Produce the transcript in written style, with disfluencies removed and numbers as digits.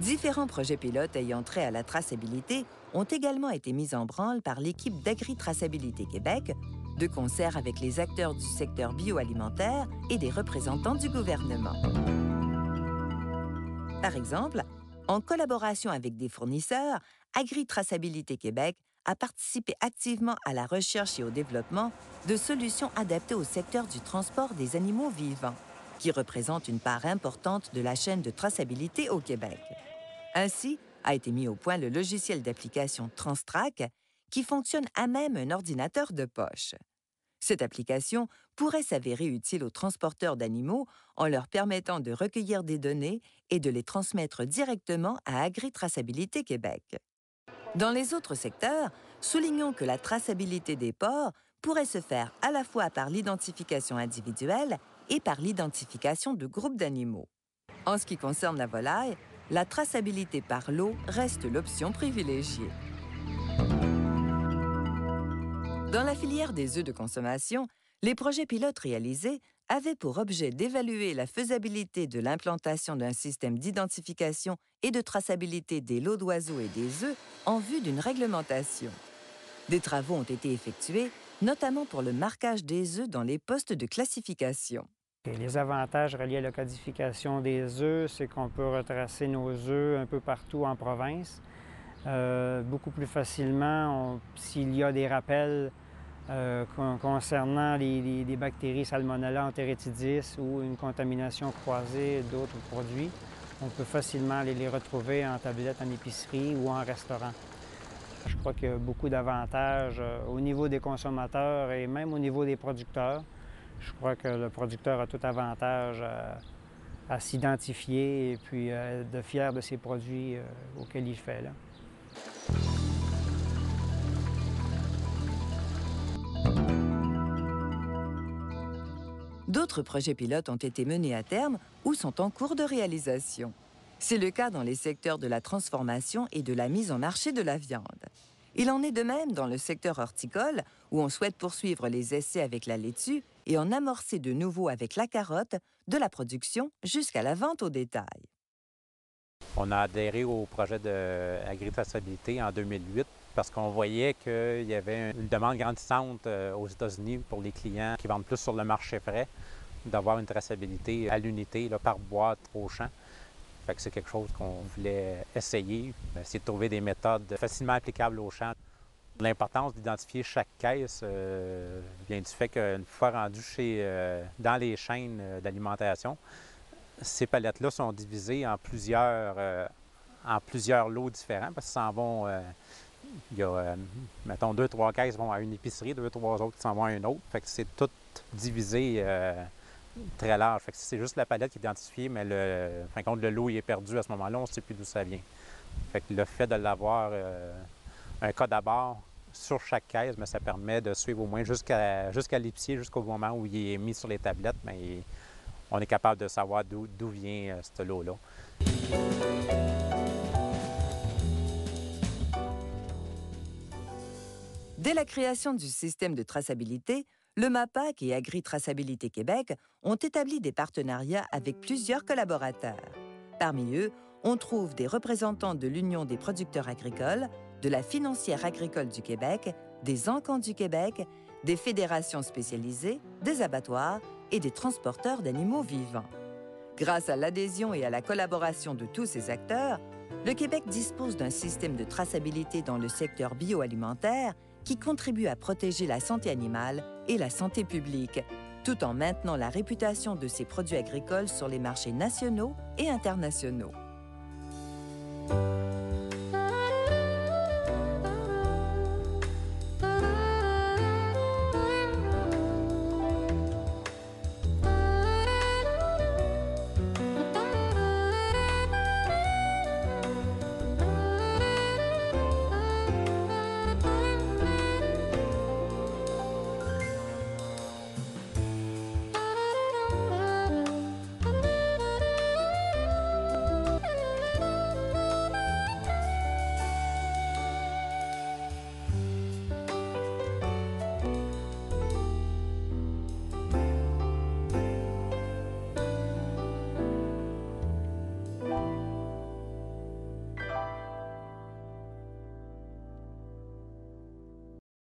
Différents projets pilotes ayant trait à la traçabilité ont également été mis en branle par l'équipe d'Agri-Traçabilité Québec, de concert avec les acteurs du secteur bioalimentaire et des représentants du gouvernement. Par exemple, en collaboration avec des fournisseurs, Agri-Traçabilité Québec a participé activement à la recherche et au développement de solutions adaptées au secteur du transport des animaux vivants, qui représente une part importante de la chaîne de traçabilité au Québec. Ainsi, a été mis au point le logiciel d'application TransTrack qui fonctionne à même un ordinateur de poche. Cette application pourrait s'avérer utile aux transporteurs d'animaux en leur permettant de recueillir des données et de les transmettre directement à Agri-Traçabilité Québec. Dans les autres secteurs, soulignons que la traçabilité des porcs pourrait se faire à la fois par l'identification individuelle et par l'identification de groupes d'animaux. En ce qui concerne la volaille, la traçabilité par l'eau reste l'option privilégiée. Dans la filière des œufs de consommation, les projets pilotes réalisés avaient pour objet d'évaluer la faisabilité de l'implantation d'un système d'identification et de traçabilité des lots d'oiseaux et des œufs en vue d'une réglementation. Des travaux ont été effectués, notamment pour le marquage des œufs dans les postes de classification. Et les avantages reliés à la codification des œufs, c'est qu'on peut retracer nos œufs un peu partout en province. Beaucoup plus facilement, s'il y a des rappels concernant les bactéries Salmonella enteritidis ou une contamination croisée d'autres produits, on peut facilement les retrouver en tablette en épicerie ou en restaurant. Je crois qu'il y a beaucoup d'avantages au niveau des consommateurs et même au niveau des producteurs. Je crois que le producteur a tout avantage à s'identifier et puis de fier de ses produits auxquels il fait. Là. D'autres projets pilotes ont été menés à terme ou sont en cours de réalisation. C'est le cas dans les secteurs de la transformation et de la mise en marché de la viande. Il en est de même dans le secteur horticole, où on souhaite poursuivre les essais avec la laitue et en amorcer de nouveau avec la carotte, de la production jusqu'à la vente au détail. On a adhéré au projet d'agri-traçabilité en 2008 parce qu'on voyait qu'il y avait une demande grandissante aux États-Unis pour les clients qui vendent plus sur le marché frais, d'avoir une traçabilité à l'unité, par boîte au champ. Fait que c'est quelque chose qu'on voulait essayer de trouver des méthodes facilement applicables au champ. L'importance d'identifier chaque caisse vient du fait qu'une fois rendu dans les chaînes d'alimentation, ces palettes-là sont divisées en plusieurs lots différents parce qu'ils s'en vont, il y a, mettons, 2-3 caisses vont à une épicerie, 2-3 autres qui s'en vont à une autre. Fait que c'est tout divisé très large. Fait que c'est juste la palette qui est identifiée, mais fin de compte, le lot il est perdu à ce moment-là, on ne sait plus d'où ça vient. Fait que le fait de l'avoir un code à bord sur chaque caisse, mais ça permet de suivre au moins jusqu'à l'épicier, jusqu'au moment où il est mis sur les tablettes, mais on est capable de savoir d'où vient ce lot-là. Dès la création du système de traçabilité, le MAPAC et Agri-Traçabilité Québec ont établi des partenariats avec plusieurs collaborateurs. Parmi eux, on trouve des représentants de l'Union des producteurs agricoles, de la Financière agricole du Québec, des Encans du Québec, des fédérations spécialisées, des abattoirs et des transporteurs d'animaux vivants. Grâce à l'adhésion et à la collaboration de tous ces acteurs, le Québec dispose d'un système de traçabilité dans le secteur bioalimentaire qui contribue à protéger la santé animale et la santé publique, tout en maintenant la réputation de ses produits agricoles sur les marchés nationaux et internationaux.